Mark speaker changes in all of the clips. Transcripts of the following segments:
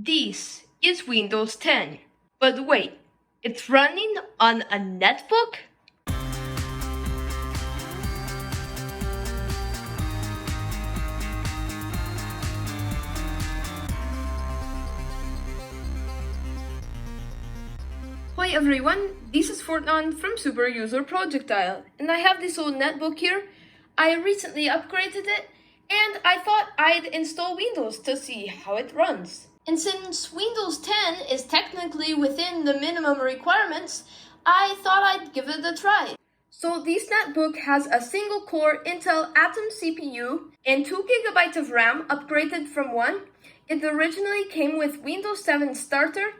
Speaker 1: This is Windows 10. But wait, it's running on a netbook? Hi everyone, this is Fortnon from Superuser Projectile, and I have this old netbook here. I recently upgraded it, and I thought I'd install Windows to see how it runs. And since Windows 10 is technically within the minimum requirements, I thought I'd give it a try. So this netbook has a single core Intel Atom CPU and 2 GB of RAM upgraded from 1. It originally came with Windows 7 Starter,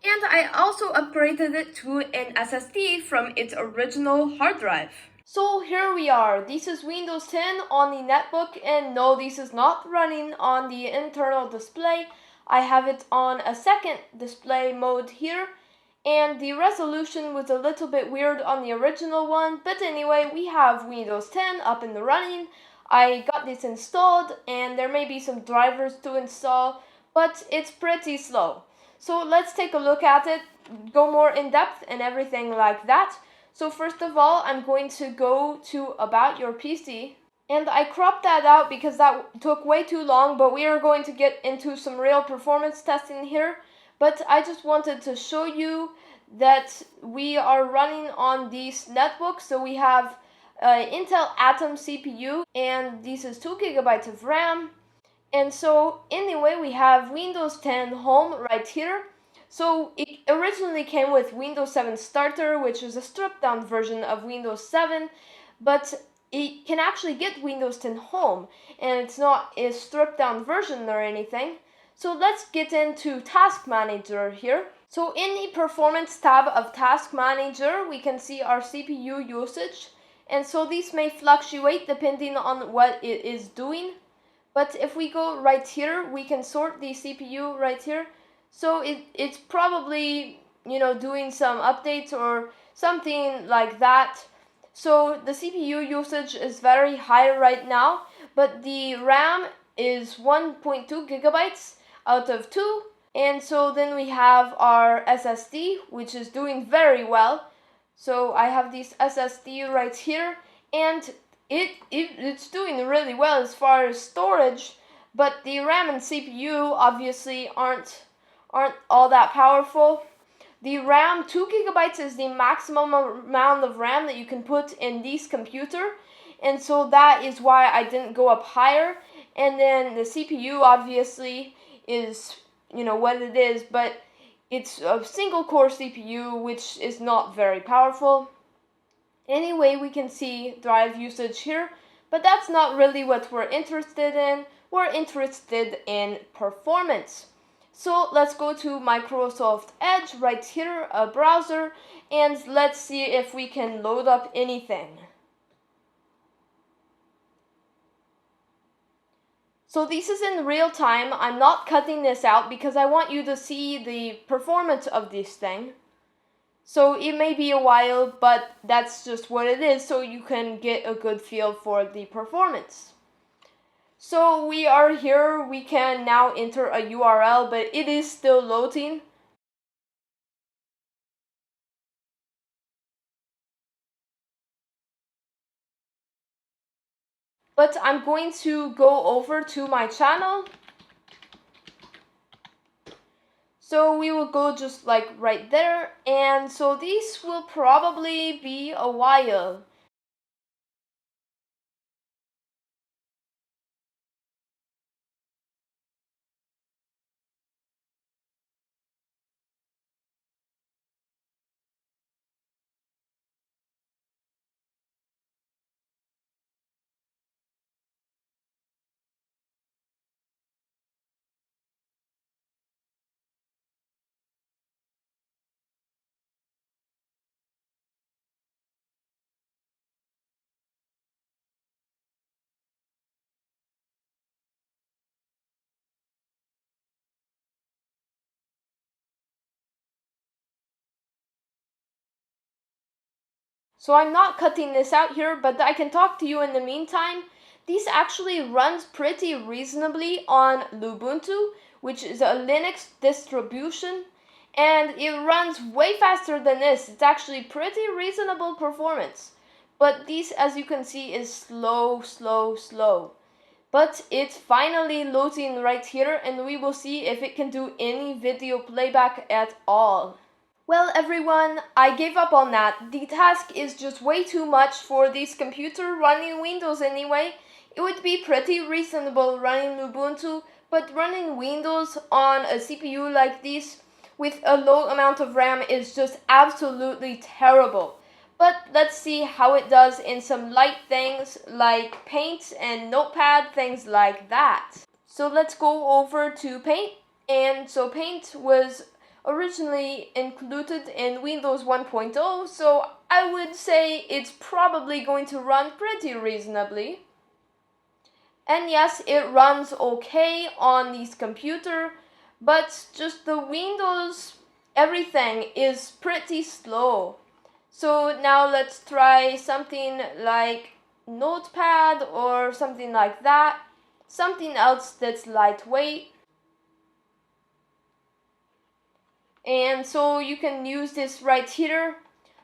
Speaker 1: and I also upgraded it to an SSD from its original hard drive. So here we are. This is Windows 10 on the netbook, and no, this is not running on the internal display. I have it on a second display mode here, and the resolution was a little bit weird on the original one, but anyway, we have Windows 10 up and running. I got this installed, and there may be some drivers to install, but it's pretty slow. So let's take a look at it, go more in depth and everything like that. So first of all, I'm going to go to About Your PC. And I cropped that out because that took way too long, but we are going to get into some real performance testing here. But I just wanted to show you that we are running on these netbooks. So we have Intel Atom CPU, and this is 2 GB of RAM. And so anyway, we have Windows 10 Home right here. So it originally came with Windows 7 Starter, which is a stripped down version of Windows 7, but it can actually get Windows 10 Home, and it's not a stripped down version or anything. So let's get into Task Manager here. So in the Performance tab of Task Manager, we can see our CPU usage, and so these may fluctuate depending on what it is doing. But if we go right here, we can sort the CPU right here. So it's probably, doing some updates or something like that. So the CPU usage is very high right now, but the RAM is 1.2 gigabytes out of 2. And so then we have our SSD, which is doing very well. So I have this SSD right here, and it's doing really well as far as storage, but the RAM and CPU obviously aren't all that powerful. The RAM, 2 gigabytes is the maximum amount of RAM that you can put in this computer, and so that is why I didn't go up higher. And then the CPU obviously is, what it is, but it's a single core CPU, which is not very powerful. Anyway, we can see drive usage here, but that's not really what we're interested in. We're interested in performance. So let's go to Microsoft Edge right here, a browser, and let's see if we can load up anything. So this is in real time. I'm not cutting this out because I want you to see the performance of this thing. So it may be a while, but that's just what it is, so you can get a good feel for the performance. So we are here, we can now enter a URL, but it is still loading. But I'm going to go over to my channel. So we will go just like right there, and so this will probably be a while. So I'm not cutting this out here, but I can talk to you in the meantime. This actually runs pretty reasonably on Ubuntu, which is a Linux distribution, and it runs way faster than this. It's actually pretty reasonable performance. But this, as you can see, is slow. But it's finally loading right here, and we will see if it can do any video playback at all. Well everyone, I gave up on that. The task is just way too much for this computer running Windows anyway. It would be pretty reasonable running Ubuntu, but running Windows on a CPU like this with a low amount of RAM is just absolutely terrible. But let's see how it does in some light things like Paint and Notepad, things like that. So let's go over to Paint. And so Paint was originally included in Windows 1.0, so I would say it's probably going to run pretty reasonably. And yes, it runs okay on this computer, but just the Windows everything is pretty slow. So now let's try something like Notepad or something like that, something else that's lightweight. And so you can use this right here.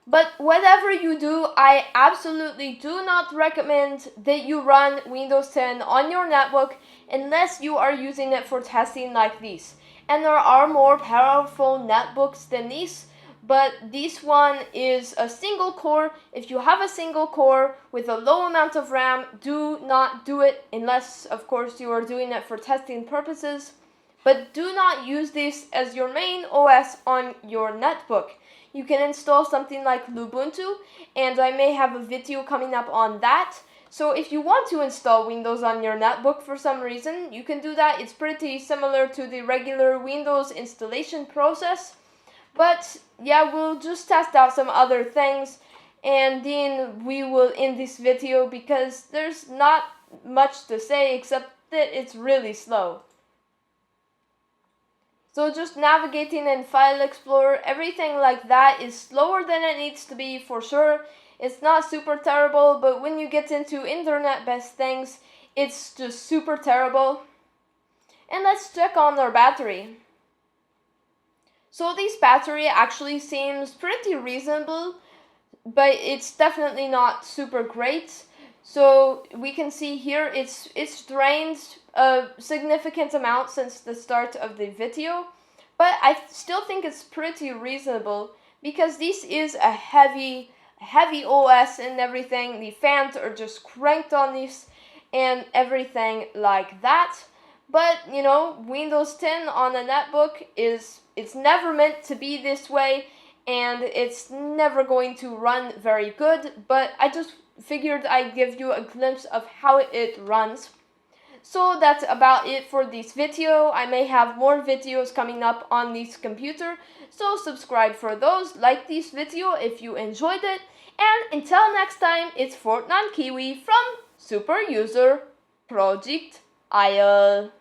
Speaker 1: But whatever you do, I absolutely do not recommend that you run Windows 10 on your netbook unless you are using it for testing like this. And there are more powerful netbooks than these, but this one is a single core. If you have a single core with a low amount of RAM, do not do it unless, of course, you are doing it for testing purposes. But do not use this as your main OS on your netbook. You can install something like Ubuntu, and I may have a video coming up on that. So if you want to install Windows on your netbook for some reason, you can do that. It's pretty similar to the regular Windows installation process. But yeah, we'll just test out some other things, and then we will end this video because there's not much to say except that it's really slow. So just navigating in File Explorer, everything like that is slower than it needs to be for sure. It's not super terrible, but when you get into internet-based things, it's just super terrible. And let's check on our battery. So this battery actually seems pretty reasonable, but it's definitely not super great. So we can see here it's drained a significant amount since the start of the video, but I still think it's pretty reasonable because this is a heavy OS and everything. The fans are just cranked on this and everything like that. But you know, Windows 10 on a netbook it's never meant to be this way, and it's never going to run very good, but I just figured I'd give you a glimpse of how it runs. So that's about it for this video. I may have more videos coming up on this computer, so subscribe for those, like this video if you enjoyed it, and until next time, it's Fortnon Kiwi from Superuser Project Isle.